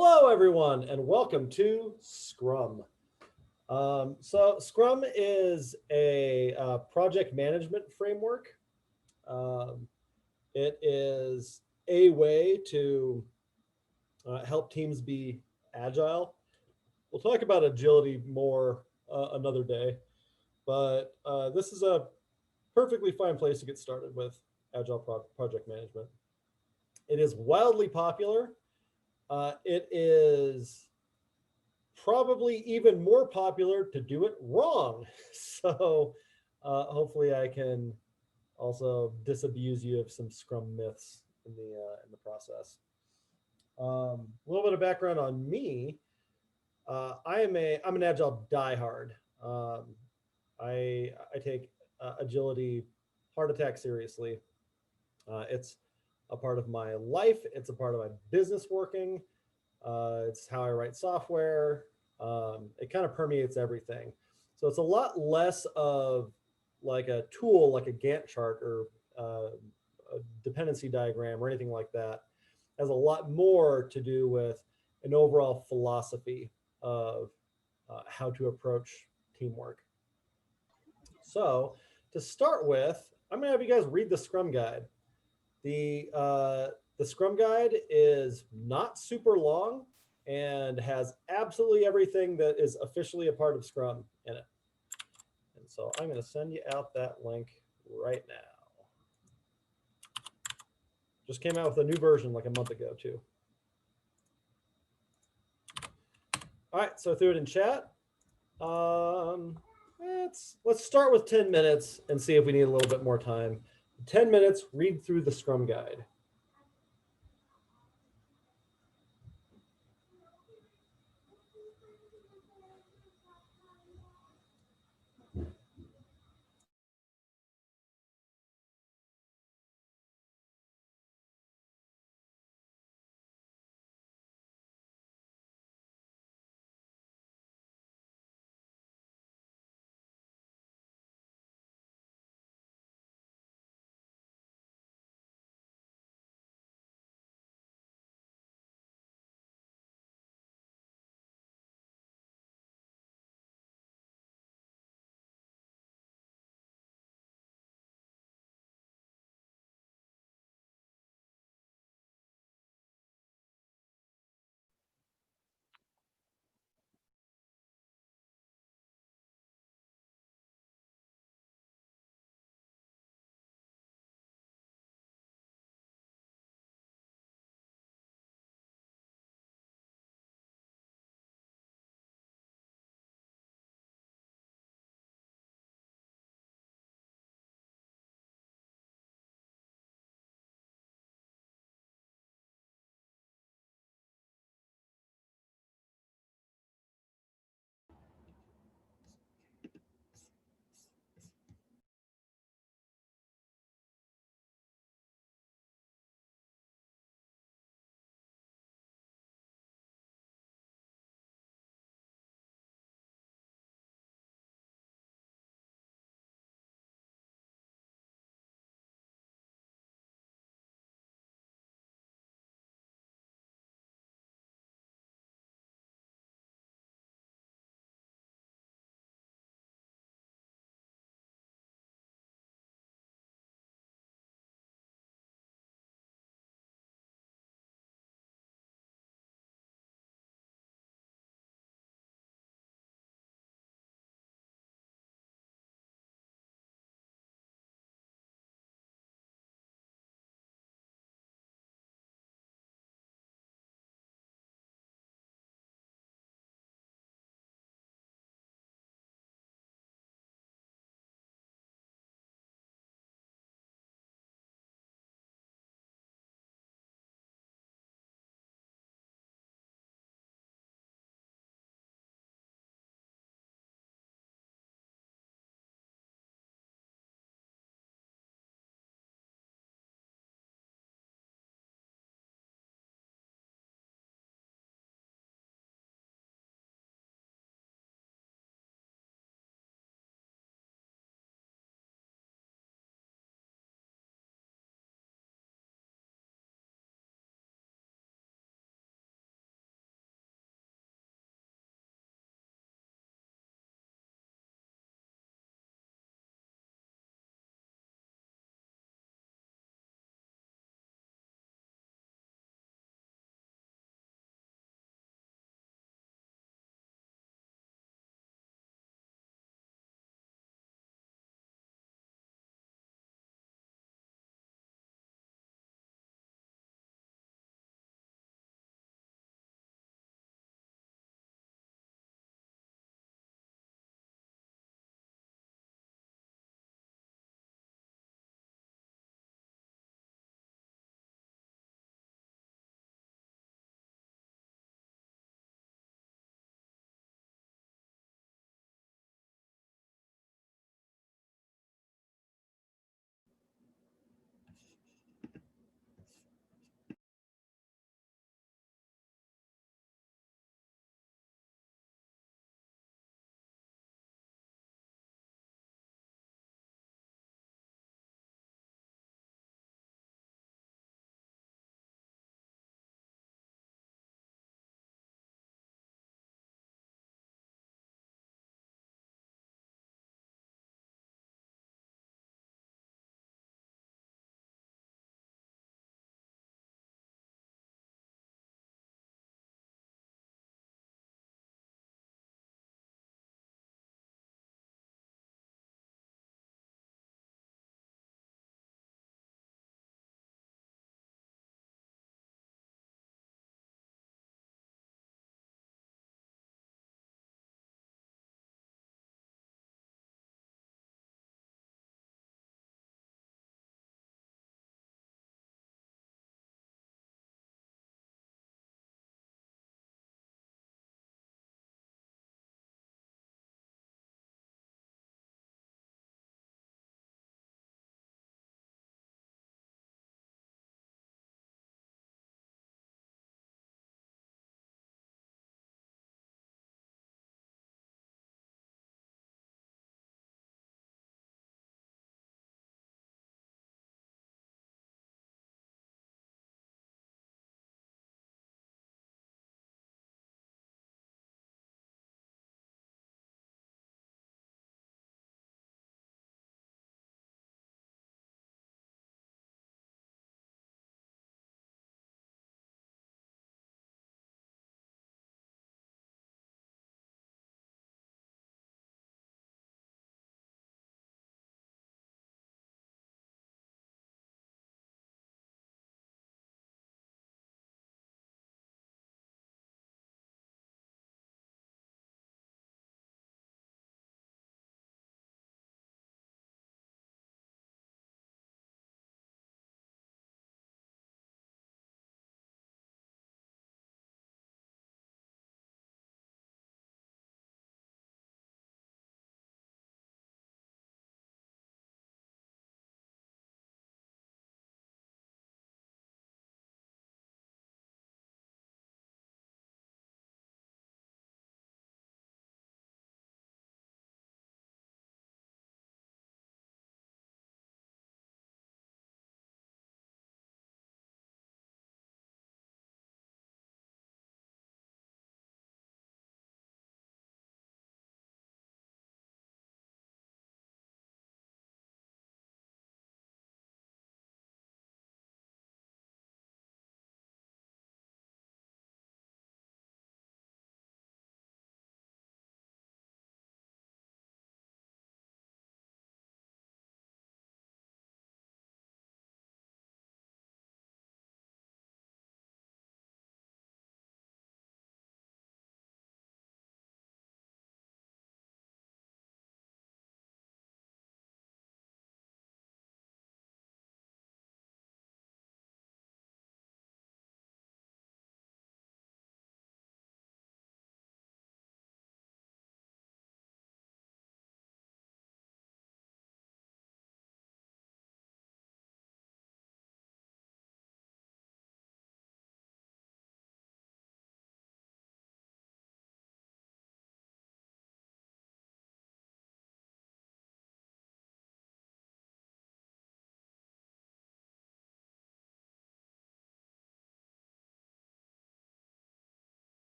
Hello, everyone, and welcome to Scrum. So Scrum is a project management framework. Um, it is a way to help teams be agile. We'll talk about agility more another day, but this is a perfectly fine place to get started with agile project management. It is wildly popular. It is probably even more popular to do it wrong. So hopefully I can also disabuse you of some Scrum myths in the process. A little bit of background on me. I'm an Agile diehard. Um, I take agility heart attack seriously. It's a part of my life. It's a part of my business working. It's how I write software. It kind of permeates everything. So it's a lot less of like a tool, like a Gantt chart or a dependency diagram or anything like that. It has a lot more to do with an overall philosophy of how to approach teamwork. So to start with, I'm going to have you guys read the Scrum Guide. The uh, the Scrum Guide is not super long and has absolutely everything that is officially a part of Scrum in it. And so I'm going to send you out that link right now. Just came out with a new version like a month ago too. All right, so I threw it in chat. Let's start with 10 minutes and see if we need a little bit more time. 10 minutes, read through the Scrum Guide.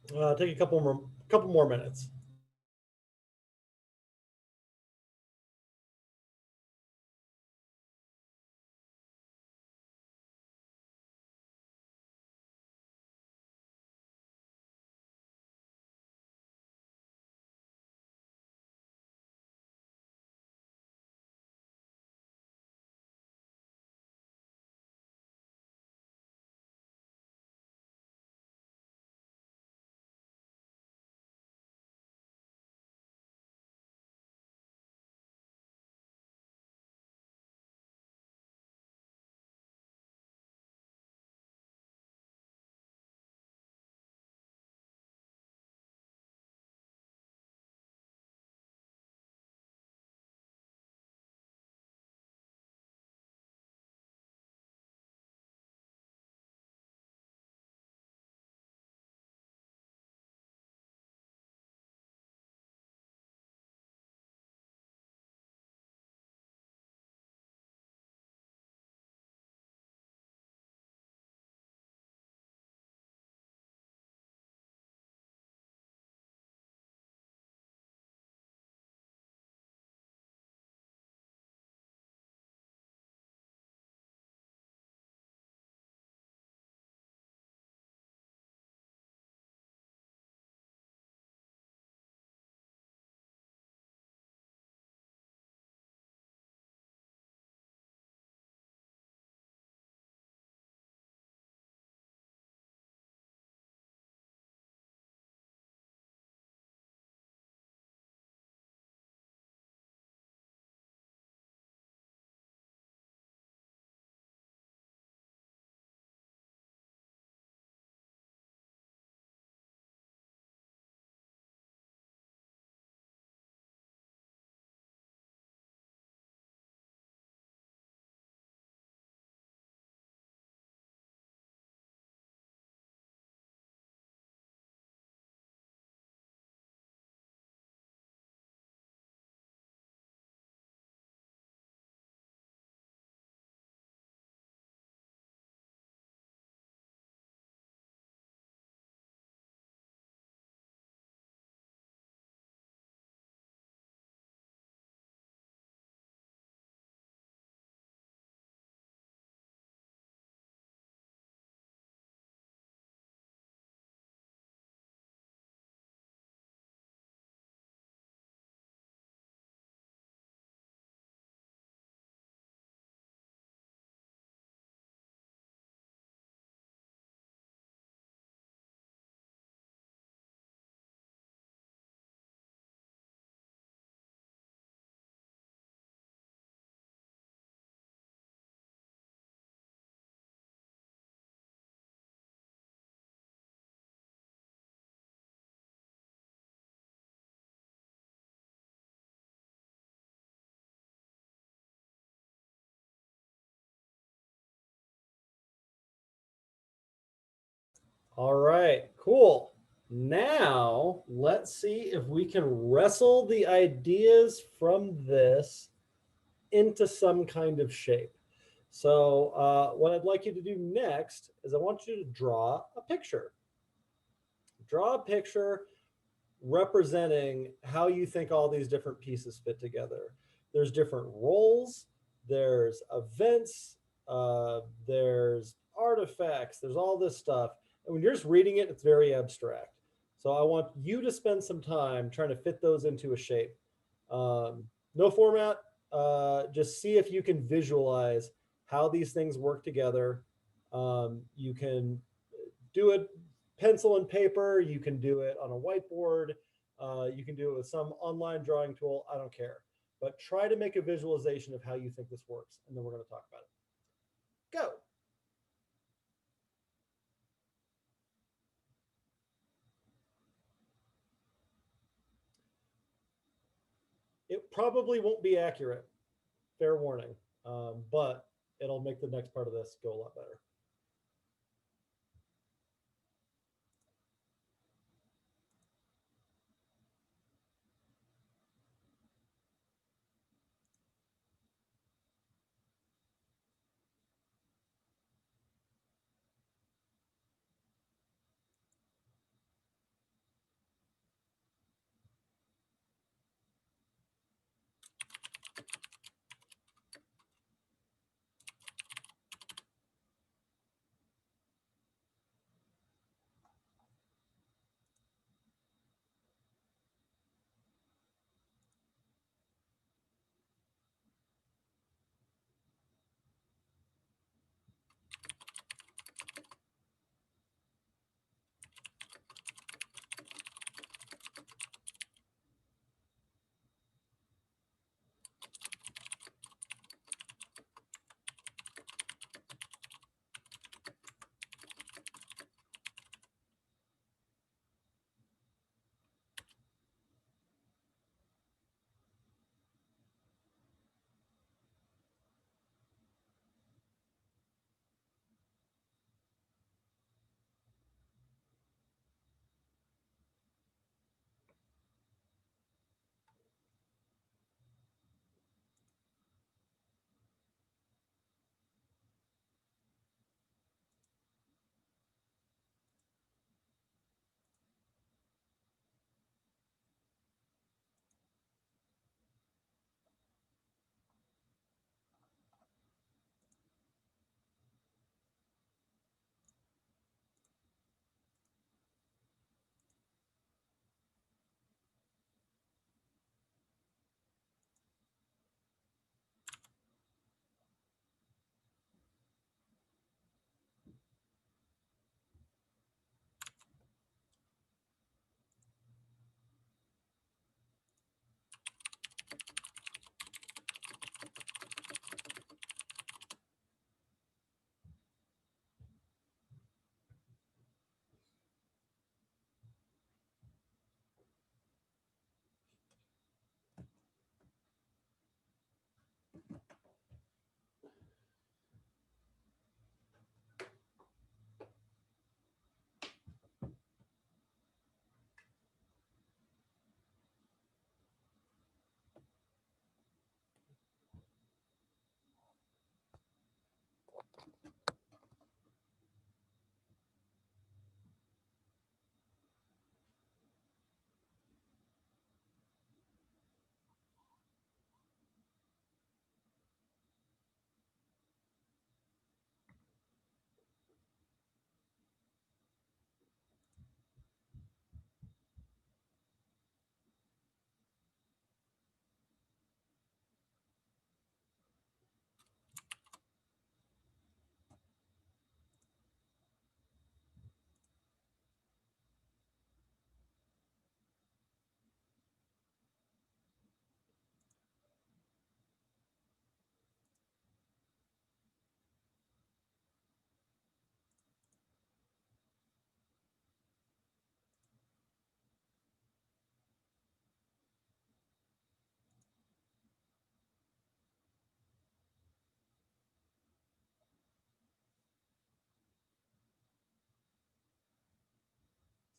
Take a couple more minutes. All right, cool. Now let's see if we can wrestle the ideas from this into some kind of shape. So, what I'd like you to do next is I want you to draw a picture. Draw a picture representing how you think all these different pieces fit together. There's different roles, there's events, there's artifacts, there's all this stuff. And when you're just reading it, it's very abstract. So I want you to spend some time trying to fit those into a shape. No format, just see if you can visualize how these things work together. You can do it pencil and paper. You can do it on a whiteboard. You can do it with some online drawing tool. I don't care. But try to make a visualization of how you think this works. And then we're going to talk about it. Go. It probably won't be accurate. Fair warning. But it'll make the next part of this go a lot better.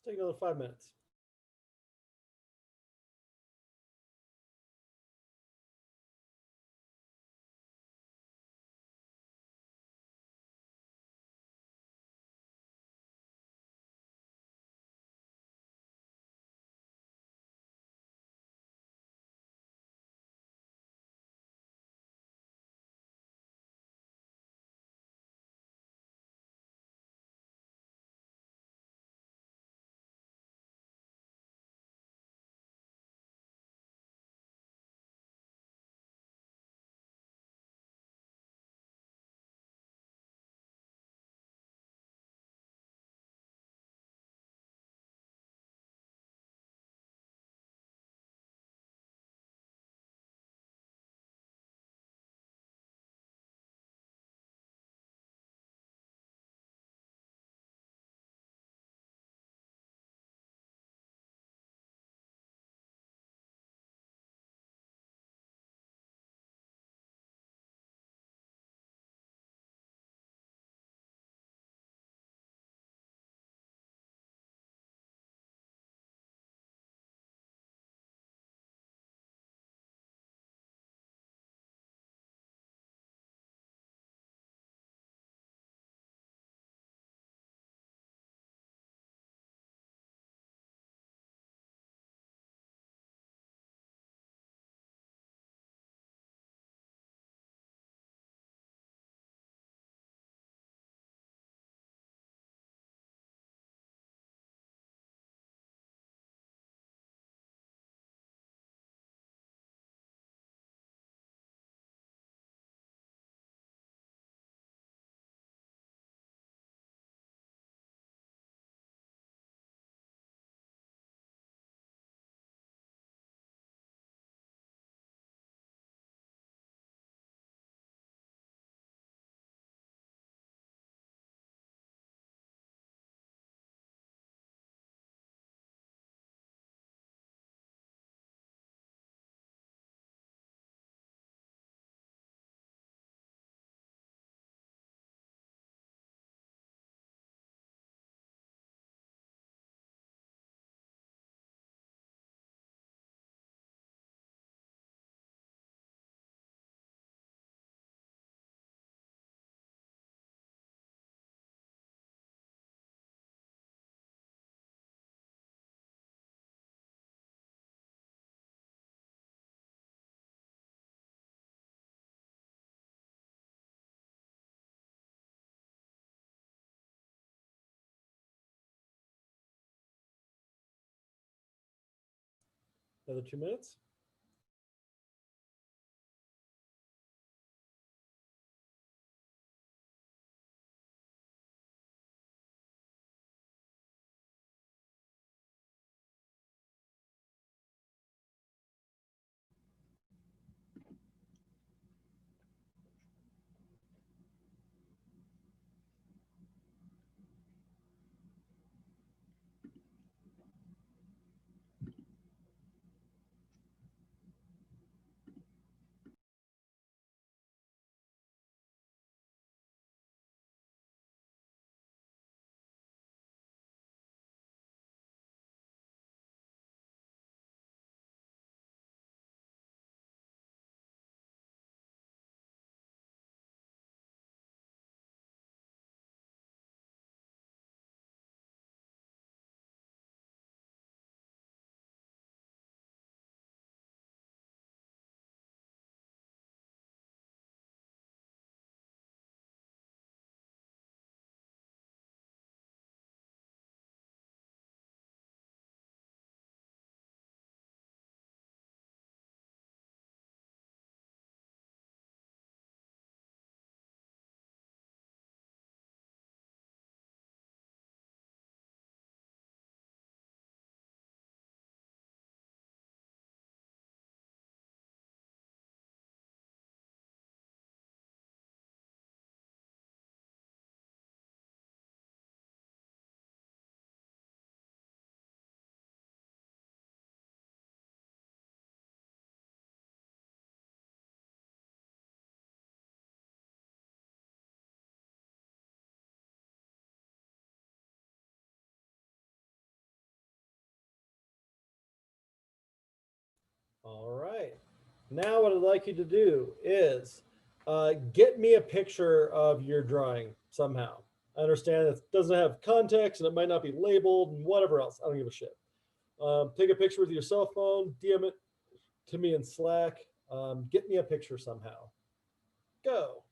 take another 5 minutes. Another 2 minutes. All right. Now what I'd like you to do is get me a picture of your drawing somehow. I understand it doesn't have context and it might not be labeled and whatever else. I don't give a shit. Take a picture with your cell phone, DM it to me in Slack. Get me a picture somehow. Go.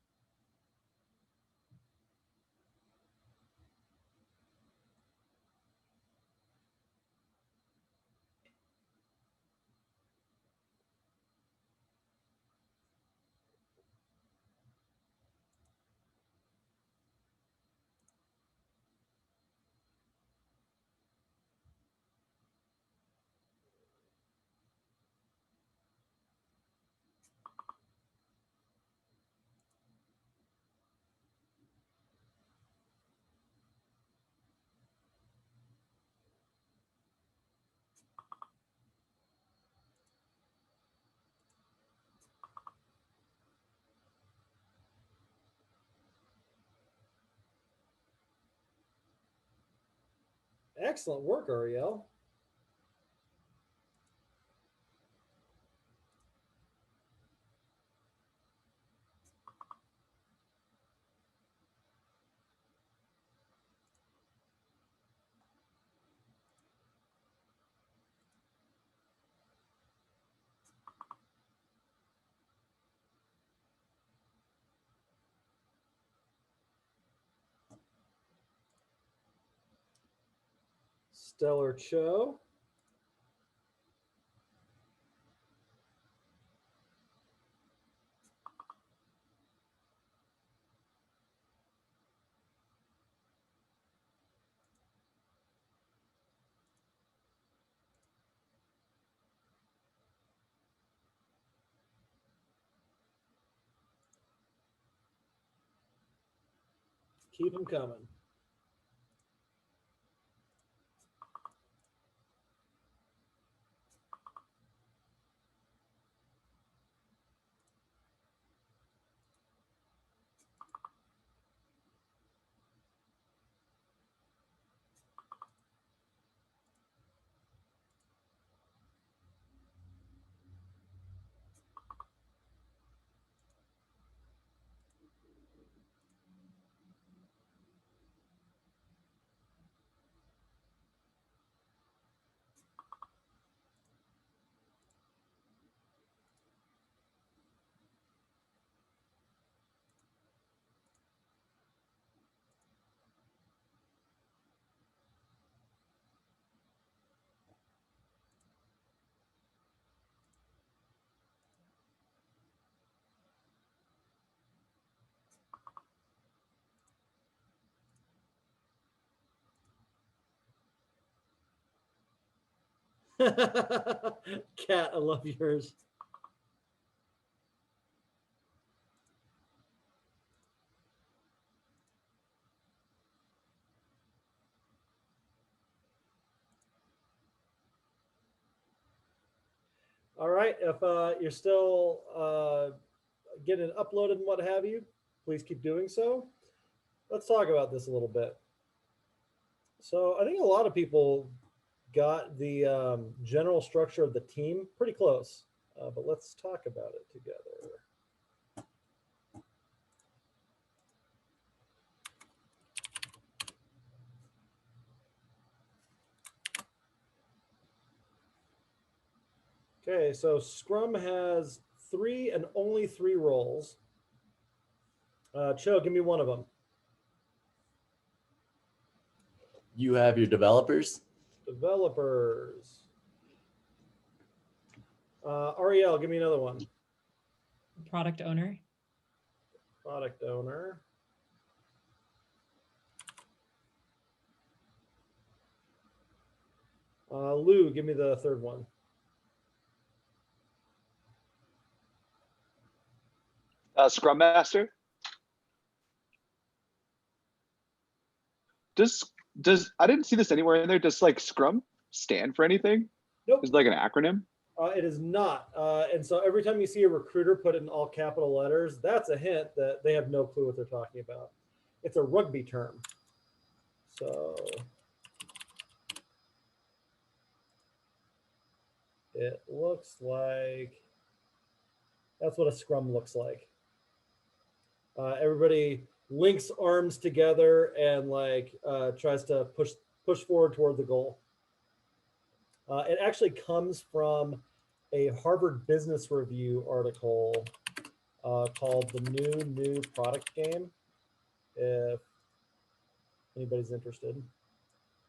Excellent work, Ariel. Stellar Cho. Keep them coming. Cat, I love yours. All right. If you're still getting uploaded and what have you, please keep doing so. Let's talk about this a little bit. So I think a lot of people got the general structure of the team pretty close, but let's talk about it together. Okay, so Scrum has 3 and only 3 roles. Cho, give me one of them. You have your developers. Developers. Ariel, give me another one. Product owner. Product owner. Lou, give me the third one. Scrum Master. Does I didn't see this anywhere in there. Does like Scrum stand for anything? Nope. Is it like an acronym? It is not. And so every time you see a recruiter put it in all capital letters, that's a hint that they have no clue what they're talking about. It's a rugby term. So It looks like that's what a scrum looks like. Everybody links arms together and like tries to push forward toward the goal. It actually comes from a Harvard Business Review article called "The New Product Game." If anybody's interested,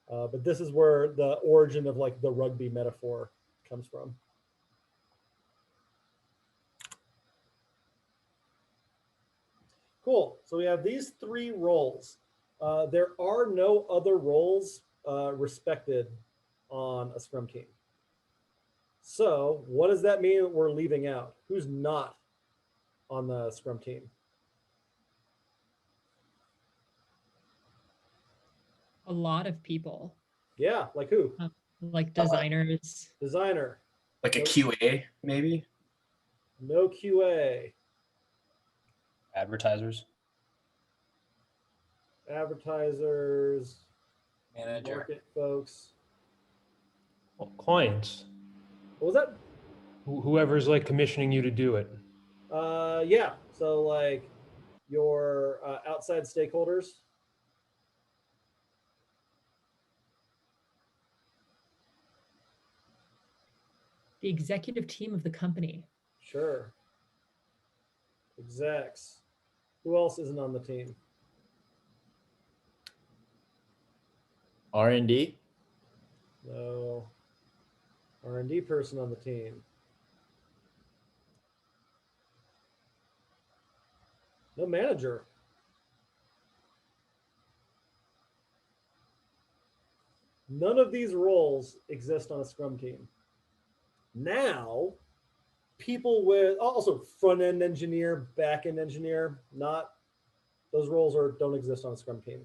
but this is where the origin of like the rugby metaphor comes from. Cool. So we have these three roles. There are no other roles respected on a Scrum team. So what does that mean we're leaving out? Who's not on the Scrum team? A lot of people, Yeah, like who? like designers. Designer. Like a Nope. QA, maybe? No QA. Advertisers. Advertisers. Manager. Market folks. Well, clients, What was that? whoever's like commissioning you to do it. Yeah. So like your outside stakeholders. The executive team of the company. Sure. Execs. Who else isn't on the team? R&D. No. R&D person on the team. No manager. None of these roles exist on a Scrum team. Now, people with also front-end engineer, back-end engineer, not those roles don't exist on a Scrum team.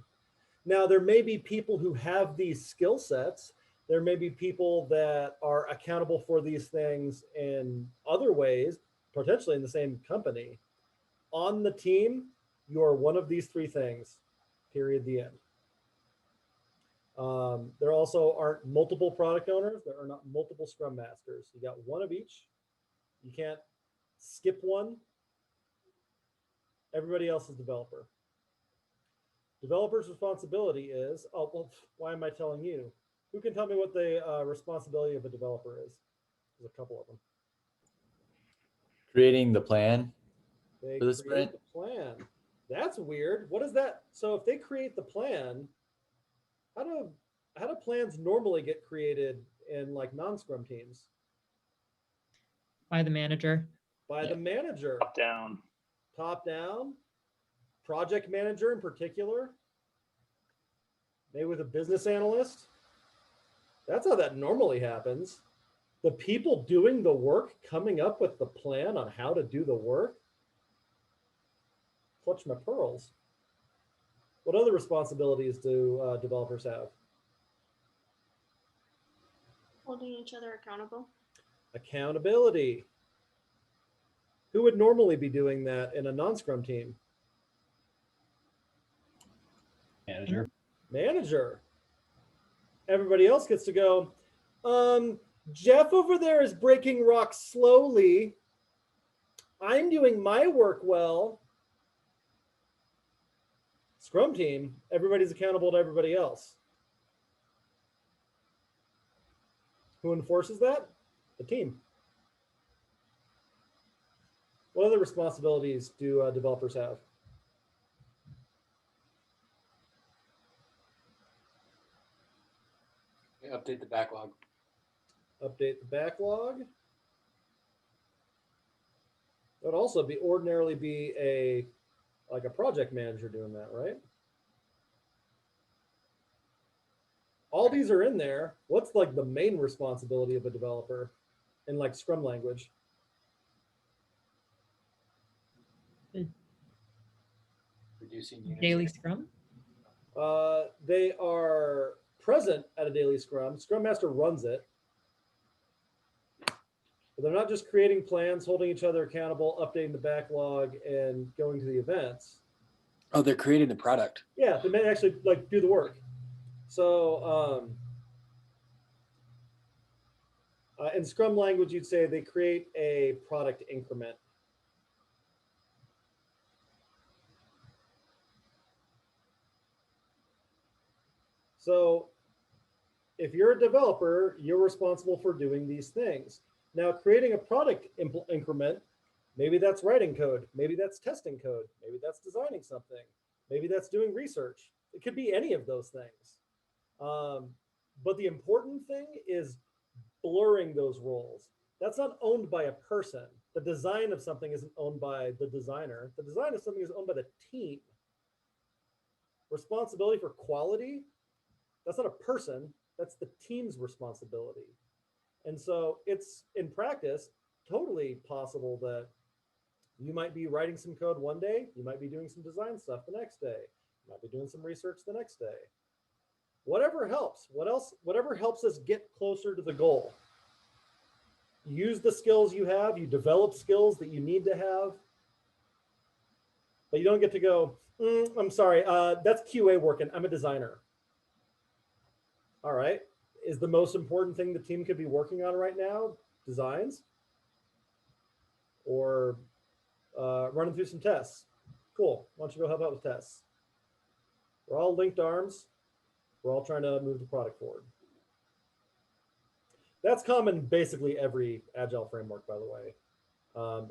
Now, there may be people who have these skill sets. There may be people that are accountable for these things in other ways, potentially in the same company. On the team, you are one of these three things, period, the end. There also aren't multiple product owners. There are not multiple Scrum Masters. You got one of each. You can't skip one. Everybody else is developer. Developer's responsibility is, oh, well, why am I telling you? Who can tell me what the responsibility of a developer is? There's a couple of them. Creating the plan They for the create sprint. the plan. That's weird. What is that? So if they create the plan, how do plans normally get created in like non-Scrum teams? By the manager. By the manager. Top down. Top down. Project manager in particular. Maybe with a business analyst. That's how that normally happens. The people doing the work coming up with the plan on how to do the work. Clutch my pearls. What other responsibilities do developers have? Holding each other accountable. Accountability. Who would normally be doing that in a non-Scrum team? Manager. Manager. Everybody else gets to go, Jeff over there is breaking rocks slowly. I'm doing my work well. Scrum team, everybody's accountable to everybody else. Who enforces that? The team. What other responsibilities do developers have? Update the backlog. Update the backlog. That would also ordinarily be a project manager doing that, right? All these are in there. What's like the main responsibility of a developer in like Scrum language? Reducing units. Daily Scrum. They are present at a daily Scrum. Scrum Master runs it. But they're not just creating plans, holding each other accountable, updating the backlog, and going to the events. Oh, they're creating the product. Yeah, they may actually like do the work. So In Scrum language, you'd say they create a product increment. So if you're a developer, you're responsible for doing these things. Now, creating a product increment, maybe that's writing code, maybe that's testing code, maybe that's designing something, maybe that's doing research. It could be any of those things. But the important thing is blurring those roles. That's not owned by a person. The design of something isn't owned by the designer. The design of something is owned by the team. Responsibility for quality, that's not a person, that's the team's responsibility. And so it's, in practice, totally possible that you might be writing some code one day, you might be doing some design stuff the next day, you might be doing some research the next day. Whatever helps. Whatever helps us get closer to the goal. Use the skills you have, you develop skills that you need to have, but you don't get to go, I'm sorry, that's QA working, I'm a designer. All right, is the most important thing the team could be working on right now designs? Or running through some tests? Cool, why don't you go help out with tests? We're all linked arms. We're all trying to move the product forward. That's common basically every Agile framework, by the way,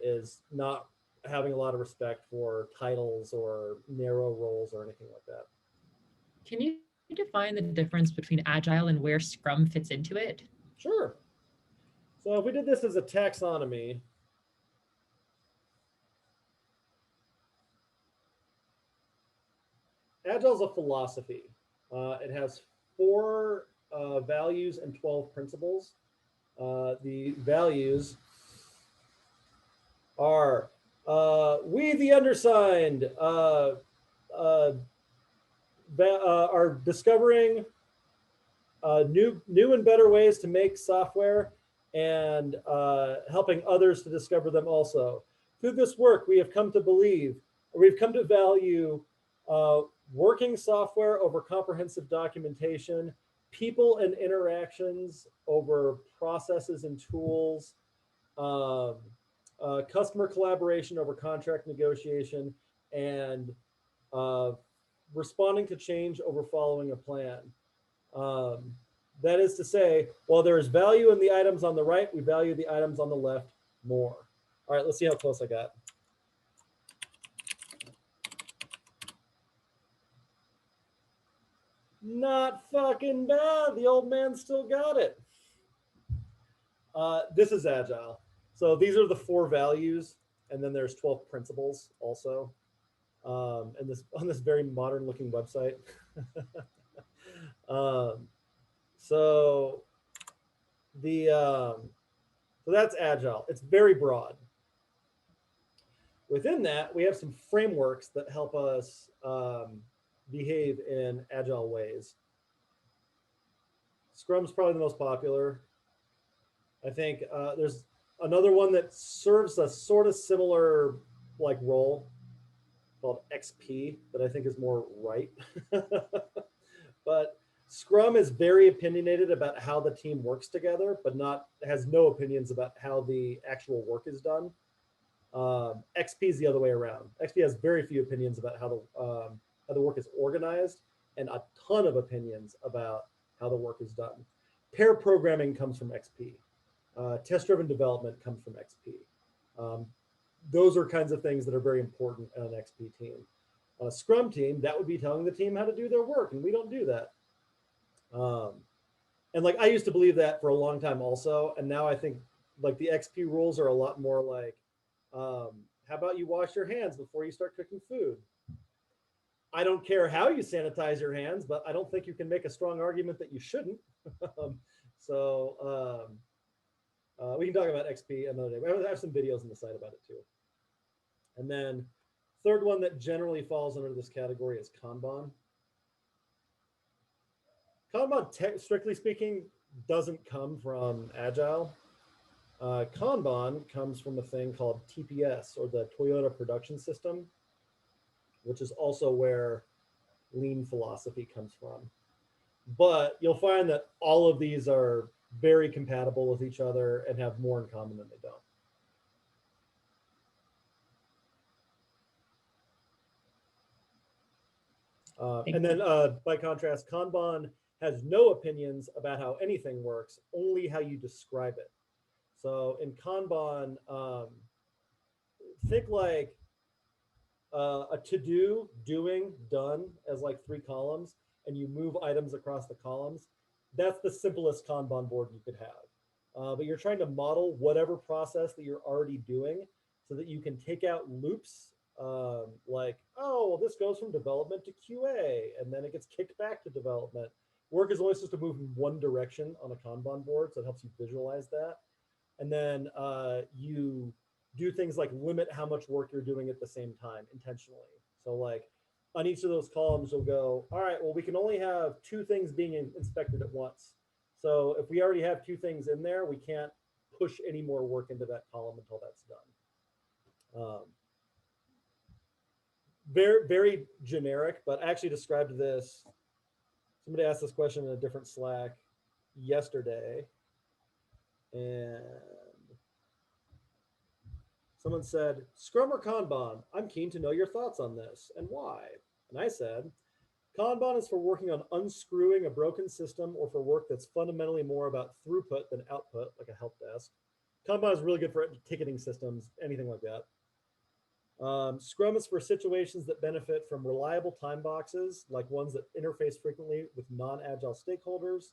is not having a lot of respect for titles or narrow roles or anything like that. Can you define the difference between Agile and where Scrum fits into it? Sure. So if we did this as a taxonomy, Agile is a philosophy. It has 4 values and 12 principles. The values are we, the undersigned, are discovering new and better ways to make software and helping others to discover them also. Through this work, we have come to believe, or we've come to value working software over comprehensive documentation, people and interactions over processes and tools, customer collaboration over contract negotiation, and responding to change over following a plan. That is to say, while there is value in the items on the right, we value the items on the left more. All right, let's see how close I got. Not fucking bad. The old man still got it. This is Agile. So these are the 4 values, and then there's 12 principles also. And this on this very modern looking website. So that's Agile. It's very broad. Within that, we have some frameworks that help us behave in Agile ways. Scrum's probably the most popular. I think there's another one that serves a sort of similar like role called XP that I think is more right. But Scrum is very opinionated about how the team works together, but has no opinions about how the actual work is done. XP is the other way around. XP has very few opinions about how the work is organized, and a ton of opinions about how the work is done. Pair programming comes from XP. Test-driven development comes from XP. Those are kinds of things that are very important on an XP team. On a Scrum team, that would be telling the team how to do their work, and we don't do that. And like I used to believe that for a long time also, and now I think like the XP rules are a lot more like, how about you wash your hands before you start cooking food? I don't care how you sanitize your hands, but I don't think you can make a strong argument that you shouldn't. We can talk about XP another day. I have some videos on the site about it too. And then third one that generally falls under this category is Kanban. Kanban, strictly speaking, doesn't come from Agile. Kanban comes from a thing called TPS, or the Toyota Production System, which is also where lean philosophy comes from. But you'll find that all of these are very compatible with each other and have more in common than they don't. And then by contrast, Kanban has no opinions about how anything works, only how you describe it. So in Kanban, think like a to-do, doing, done as like 3 columns, and you move items across the columns. That's the simplest Kanban board you could have. But you're trying to model whatever process that you're already doing so that you can take out loops like, oh, well, this goes from development to QA, and then it gets kicked back to development. Work is always supposed to move in one direction on a Kanban board, so it helps you visualize that. And then you do things like limit how much work you're doing at the same time intentionally. So like on each of those columns, you'll go, all right, well, we can only have 2 things being inspected at once. So if we already have 2 things in there, we can't push any more work into that column until that's done. Very, very generic, but I actually described this. Somebody asked this question in a different Slack yesterday. And someone said, Scrum or Kanban? I'm keen to know your thoughts on this and why. And I said, Kanban is for working on unscrewing a broken system or for work that's fundamentally more about throughput than output, like a help desk. Kanban is really good for ticketing systems, anything like that. Scrum is for situations that benefit from reliable time boxes, like ones that interface frequently with non-agile stakeholders.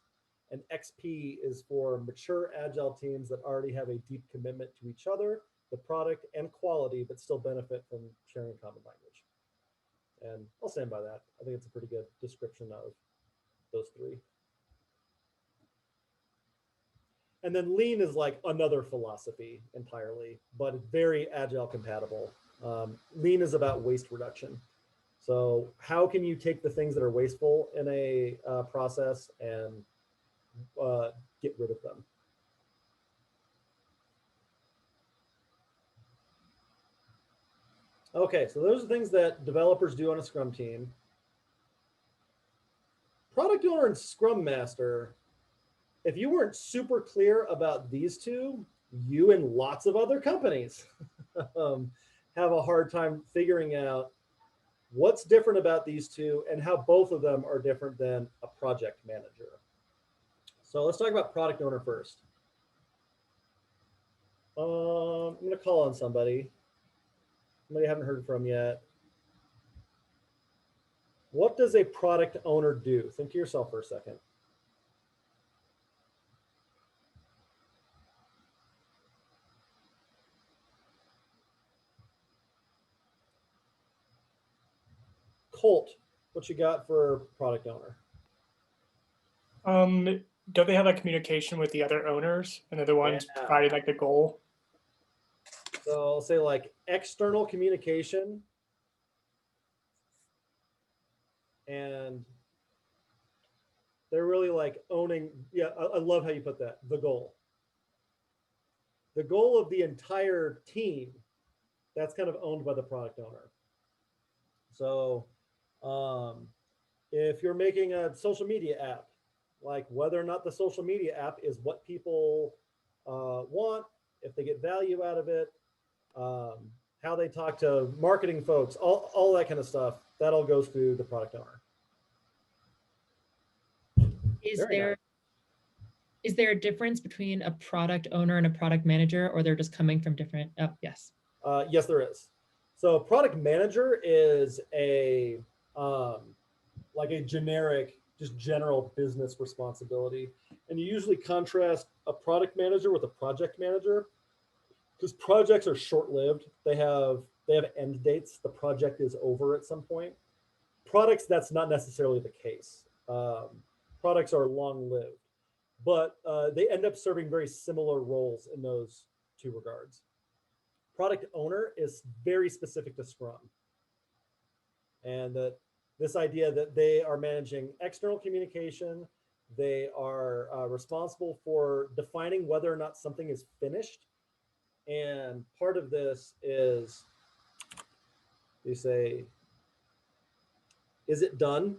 And XP is for mature agile teams that already have a deep commitment to each other, the product, and quality, but still benefit from sharing a common language. And I'll stand by that. I think it's a pretty good description of those 3. And then lean is like another philosophy entirely, but very agile compatible. Lean is about waste reduction. So how can you take the things that are wasteful in a process and get rid of them? Okay, so those are things that developers do on a Scrum team. Product owner and Scrum master, if you weren't super clear about these 2, you and lots of other companies have a hard time figuring out what's different about these 2 and how both of them are different than a project manager. So let's talk about product owner first. I'm going to call on somebody I haven't heard from yet. What does a product owner do? Think to yourself for a second. Colt, what you got for product owner? Don't they have like communication with the other owners and they're the ones providing like the goal? So I'll say like external communication, and they're really like owning. Yeah, I love how you put that. The goal. The goal of the entire team, that's kind of owned by the product owner. So if you're making a social media app, like whether or not the social media app is what people want, if they get value out of it, how they talk to marketing folks, all that kind of stuff, that all goes through the product owner. Is there a difference between a product owner and a product manager, or they're just coming from different? Oh, yes. Yes, there is. So product manager is a like a generic, just general business responsibility. And you usually contrast a product manager with a project manager because projects are short-lived. They have end dates. The project is over at some point. Products, that's not necessarily the case. Products are long-lived, but they end up serving very similar roles in those 2 regards. Product owner is very specific to Scrum. And that this idea that they are managing external communication, they are responsible for defining whether or not something is finished. And part of this is, you say, is it done?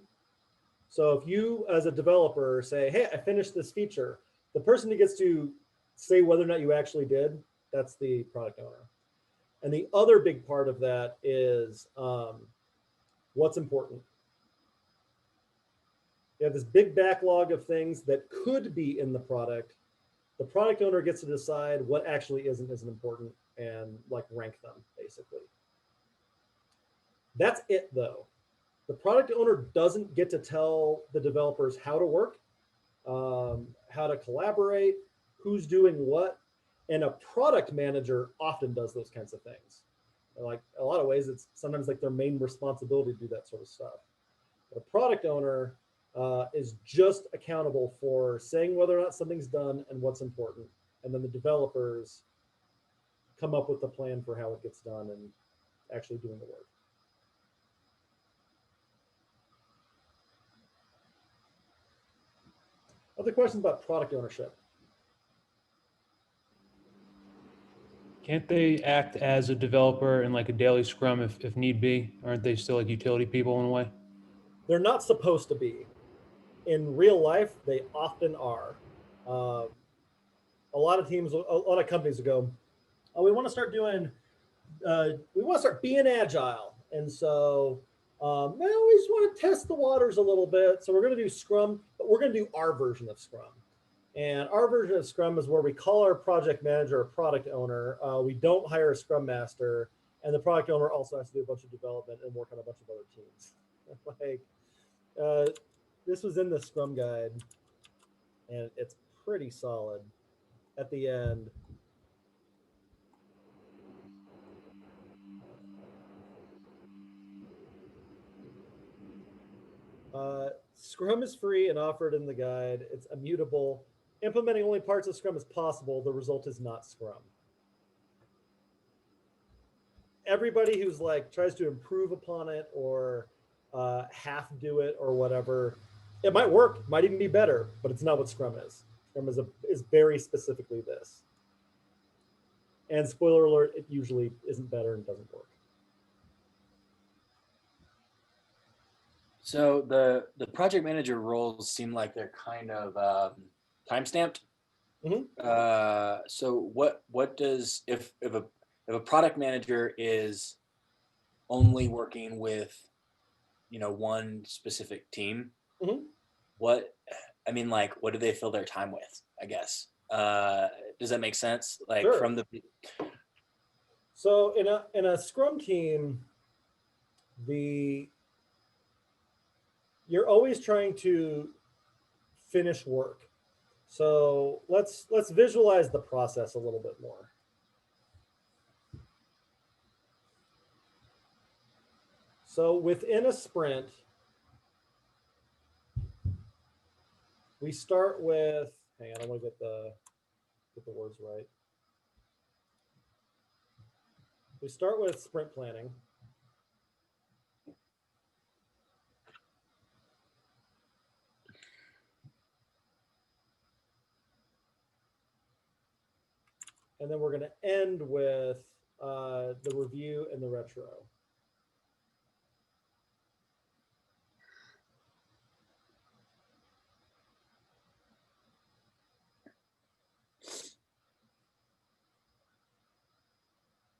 So if you as a developer say, hey, I finished this feature, the person who gets to say whether or not you actually did, that's the product owner. And the other big part of that is what's important. You have this big backlog of things that could be in the product. The product owner gets to decide what actually isn't important and like rank them basically. That's it though. The product owner doesn't get to tell the developers how to work, how to collaborate, who's doing what. And a product manager often does those kinds of things. Like a lot of ways, it's sometimes like their main responsibility to do that sort of stuff. But a product owner is just accountable for saying whether or not something's done and what's important. And then the developers come up with the plan for how it gets done and actually doing the work. Other questions about product ownership? Can't they act as a developer in like a daily scrum if need be? Aren't they still like utility people in a way? They're not supposed to be. In real life, they often are. A lot of teams, a lot of companies will go, oh, we want to start doing, we want to start being agile. And so we always want to test the waters a little bit. So we're going to do Scrum, but we're going to do our version of Scrum. And our version of Scrum is where we call our project manager a product owner. We don't hire a Scrum master. And the product owner also has to do a bunch of development and work on a bunch of other teams. Like, this was in the Scrum guide, and it's pretty solid at the end. Scrum is free and offered in the guide. It's immutable. Implementing only parts of Scrum is possible. The result is not Scrum. Everybody who's like tries to improve upon it or half do it or whatever, it might work, might even be better, but it's not what Scrum is. Scrum is very specifically this. And spoiler alert, it usually isn't better and doesn't work. So the project manager roles seem like they're kind of time stamped. Mhm. So what does if a product manager is only working with one specific team, Mhm. what do they fill their time with? I guess does that make sense? Like Sure. from the So in a Scrum team, you're always trying to finish work. So let's visualize the process a little bit more. So within a sprint, we start with, hang on, I want to get the words right. We start with sprint planning. And then we're going to end with the review and the retro.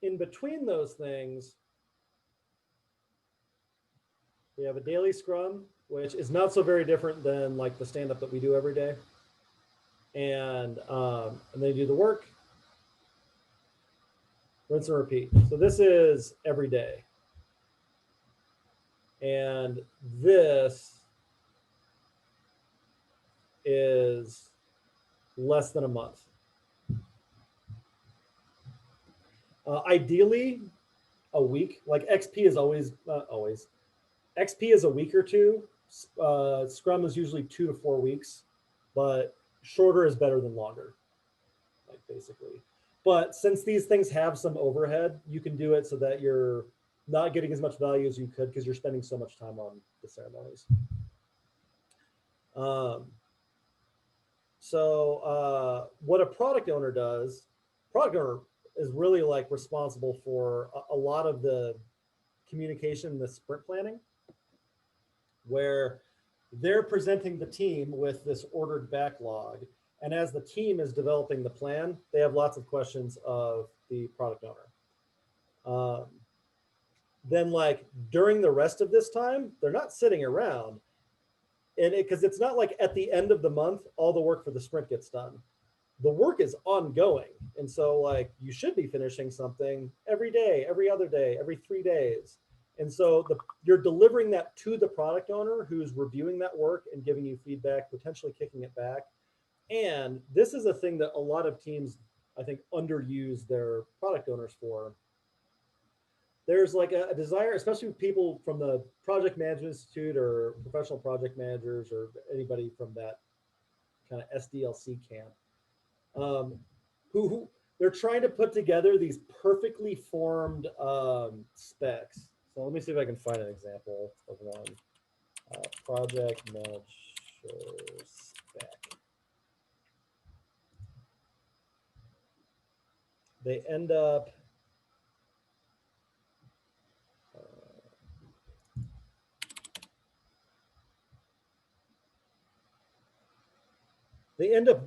In between those things, we have a daily Scrum, which is not so very different than like the stand-up that we do every day. And then you do the work, rinse and repeat. So this is every day. And this is less than a month. Ideally, a week. Like XP is always. XP is a week or two. Scrum is usually 2 to 4 weeks, but shorter is better than longer, like basically. But since these things have some overhead, you can do it so that you're not getting as much value as you could because you're spending so much time on the ceremonies. So what a product owner does, product owner is really like responsible for a lot of the communication, the sprint planning, where they're presenting the team with this ordered backlog. And as the team is developing the plan, they have lots of questions of the product owner. Then like during the rest of this time, they're not sitting around. And because it's not like at the end of the month, all the work for the sprint gets done. The work is ongoing. And so like you should be finishing something every day, every other day, every 3 days. And so you're delivering that to the product owner who's reviewing that work and giving you feedback, potentially kicking it back. And this is a thing that a lot of teams, I think, underuse their product owners for. There's like a desire, especially with people from the Project Management Institute or professional project managers or anybody from that kind of SDLC camp, who they're trying to put together these perfectly formed specs. So let me see if I can find an example of one. Project manager spec. They end up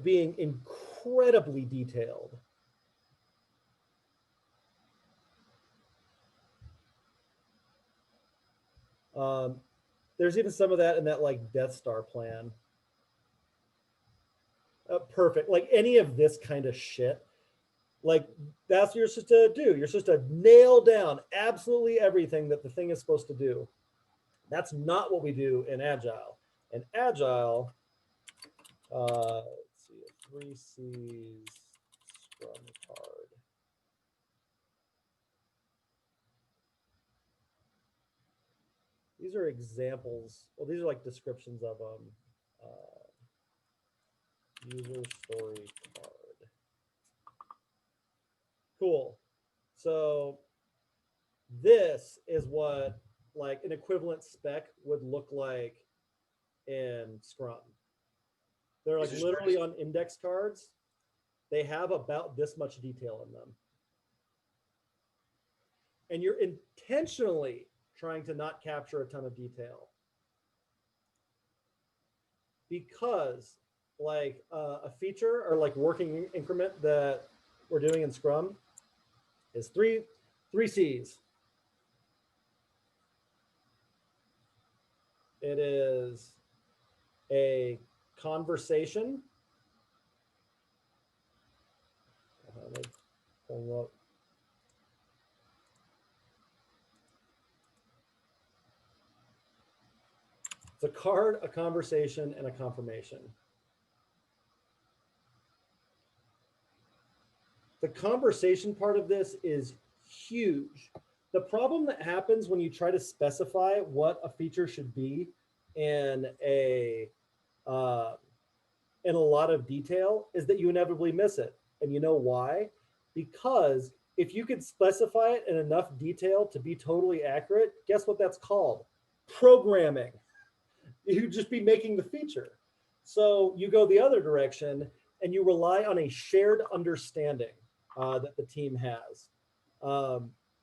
being incredibly detailed. There's even some of that in that like Death Star plan. Perfect. Like any of this kind of shit. Like that's what you're supposed to do. You're supposed to nail down absolutely everything that the thing is supposed to do. That's not what we do in Agile. In Agile, let's see, a 3 C's Scrum card. These are examples. Well, these are like descriptions of them. User story card. Cool. So this is what like an equivalent spec would look like in Scrum. They're like literally on index cards. They have about this much detail in them. And you're intentionally trying to not capture a ton of detail. Because like a feature or like working increment that we're doing in Scrum is three C's. It is a conversation. It's a card, a conversation, and a confirmation. The conversation part of this is huge. The problem that happens when you try to specify what a feature should be in a lot of detail is that you inevitably miss it. And you know why? Because if you could specify it in enough detail to be totally accurate, guess what that's called? Programming. You'd just be making the feature. So you go the other direction and you rely on a shared understanding that the team has.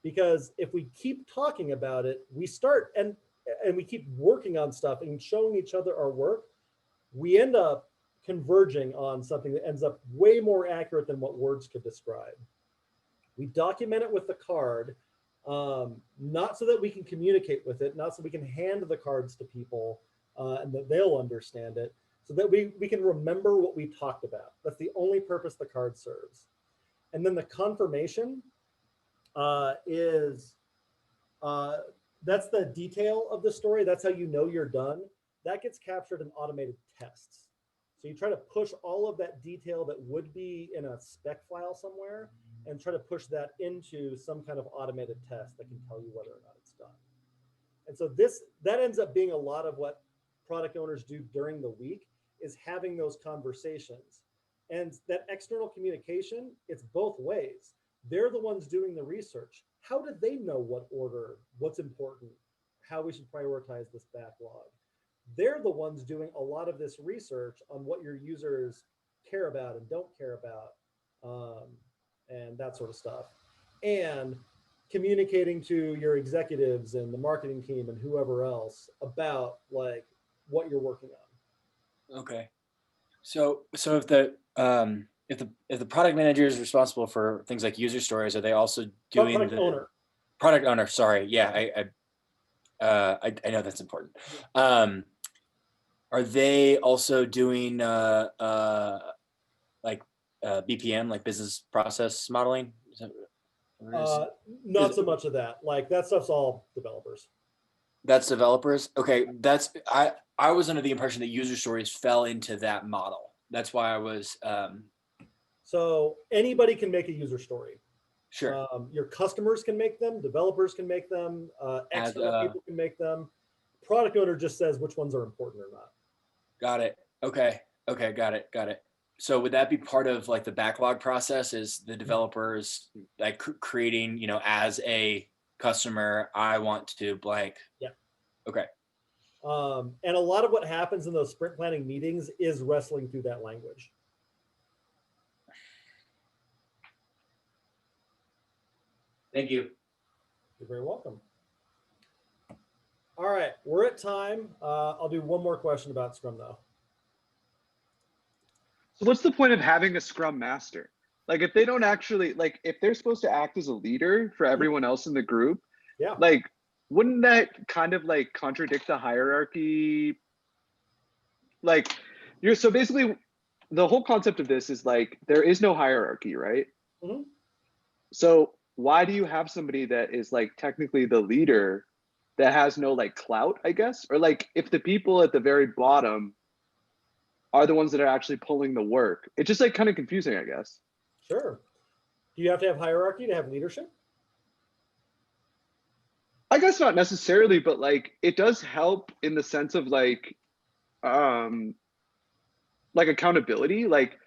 Because if we keep talking about it, we start and we keep working on stuff and showing each other our work, we end up converging on something that ends up way more accurate than what words could describe. We document it with the card, not so that we can communicate with it, not so we can hand the cards to people and that they'll understand it, so that we can remember what we talked about. That's the only purpose the card serves. And then the confirmation is, that's the detail of the story. That's how you know you're done. That gets captured in automated tests. So you try to push all of that detail that would be in a spec file somewhere and try to push that into some kind of automated test that can tell you whether or not it's done. And so that ends up being a lot of what product owners do during the week, is having those conversations. And that external communication, it's both ways. They're the ones doing the research. How do they know what order, what's important, how we should prioritize this backlog? They're the ones doing a lot of this research on what your users care about and don't care about, and that sort of stuff. And communicating to your executives and the marketing team and whoever else about like what you're working on. Okay. So if the product manager is responsible for things like user stories, are they also doing Product the owner. product owner? Sorry, yeah, I know that's important. Are they also doing like BPM, like business process modeling? Is that, Not so much of that. Like that stuff's all developers. that's developers. Okay, I was under the impression that user stories fell into that model. That's why I was So anybody can make a user story. sure. Your customers can make them, developers can make them, external people can make them. Product owner just says which ones are important or not. Got it. Okay. Got it. So would that be part of like the backlog process? Is the developers like creating, as a customer, I want to blank. Yeah. Okay. And a lot of what happens in those sprint planning meetings is wrestling through that language. Thank you. You're very welcome. All right, we're at time. I'll do one more question about Scrum though. So what's the point of having a Scrum Master? Like if they don't actually, like if they're supposed to act as a leader for everyone else in the group, Yeah. like wouldn't that kind of like contradict the hierarchy? Like so basically the whole concept of this is like there is no hierarchy, right? Mhm. So why do you have somebody that is like technically the leader that has no like clout, I guess? Or like if the people at the very bottom are the ones that are actually pulling the work, it's just like kind of confusing, I guess. Sure. Do you have to have hierarchy to have leadership? I guess not necessarily, but like it does help in the sense of like accountability. Like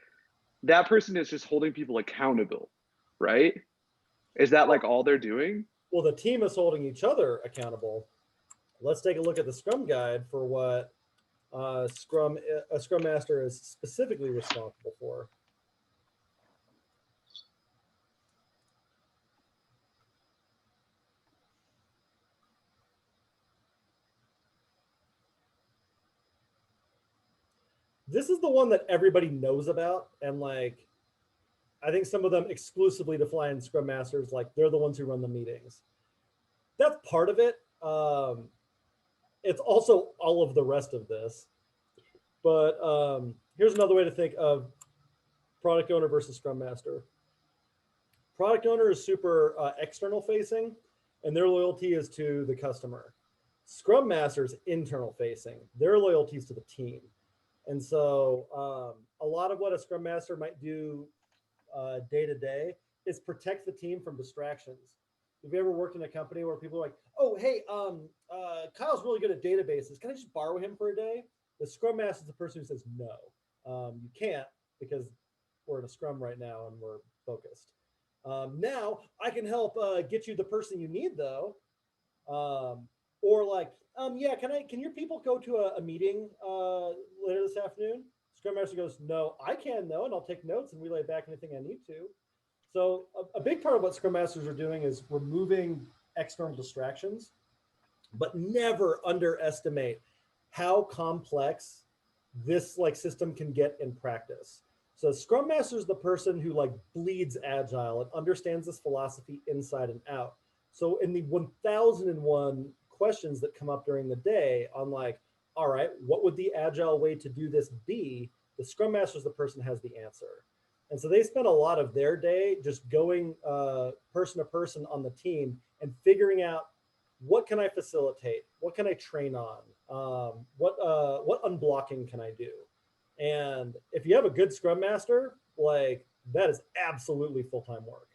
that person is just holding people accountable, right? Is that like all they're doing? Well, the team is holding each other accountable. Let's take a look at the Scrum guide for what a Scrum Master is specifically responsible for. This is the one that everybody knows about, and like I think some of them exclusively define Scrum Masters like they're the ones who run the meetings. That's part of it. It's also all of the rest of this. But here's another way to think of product owner versus Scrum Master. Product owner is super external facing, and their loyalty is to the customer. Scrum Master is internal facing. Their loyalty is to the team. And so a lot of what a Scrum Master might do day to day is protect the team from distractions. Have you ever worked in a company where people are like, oh, hey, Kyle's really good at databases. Can I just borrow him for a day? The Scrum Master is the person who says no. You can't because we're in a Scrum right now and we're focused. Now I can help get you the person you need though. Or like, yeah, can your people go to a meeting later this afternoon? Scrum Master goes, no, I can though, and I'll take notes and relay back anything I need to. So a big part of what Scrum Masters are doing is removing external distractions, but never underestimate how complex this like system can get in practice. So Scrum Master is the person who like bleeds Agile and understands this philosophy inside and out. So in the 1001 questions that come up during the day on like, all right, what would the Agile way to do this be? The Scrum Master is the person who has the answer. And so they spend a lot of their day just going person to person on the team and figuring out what can I facilitate? What can I train on? What unblocking can I do? And if you have a good Scrum Master, like that is absolutely full-time work.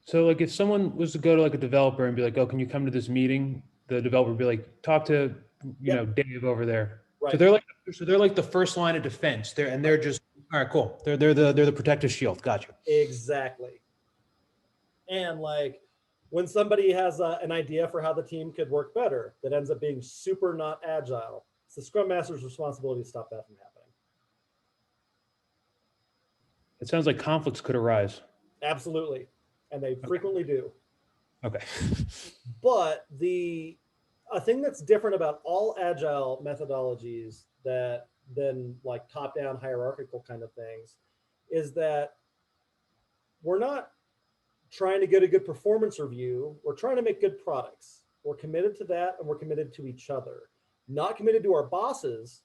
So like if someone was to go to like a developer and be like, oh, can you come to this meeting? The developer would be like, talk to, you know, Dave over there. Right. So they're like the first line of defense. They're just, all right, cool. They're the protective shield. Gotcha. Exactly. And like when somebody has an idea for how the team could work better that ends up being super not agile, it's the Scrum Master's responsibility to stop that from happening. It sounds like conflicts could arise. Absolutely. And they frequently do. Okay. But a thing that's different about all agile methodologies that than like top-down hierarchical kind of things, is that we're not trying to get a good performance review. We're trying to make good products. We're committed to that, and we're committed to each other, not committed to our bosses.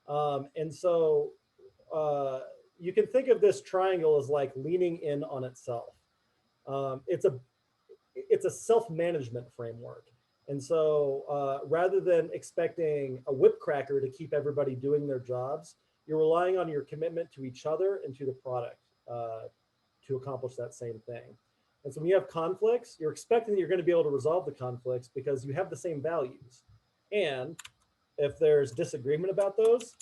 And so you can think of this triangle as like leaning in on itself. It's a self-management framework. And so rather than expecting a whip cracker to keep everybody doing their jobs, you're relying on your commitment to each other and to the product to accomplish that same thing. And so when you have conflicts, you're expecting that you're going to be able to resolve the conflicts because you have the same values. And if there's disagreement about those,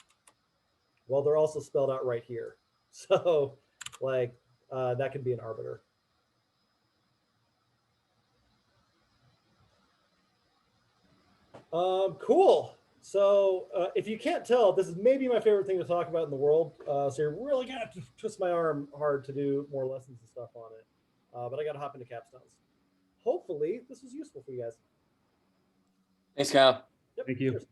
well, they're also spelled out right here. So like that could be an arbiter. Cool. So if you can't tell, this is maybe my favorite thing to talk about in the world. So you're really gonna have to twist my arm hard to do more lessons and stuff on it. But I gotta hop into capstones. Hopefully this was useful for you guys. Thanks, Kyle. Yep, Thank you. cheers.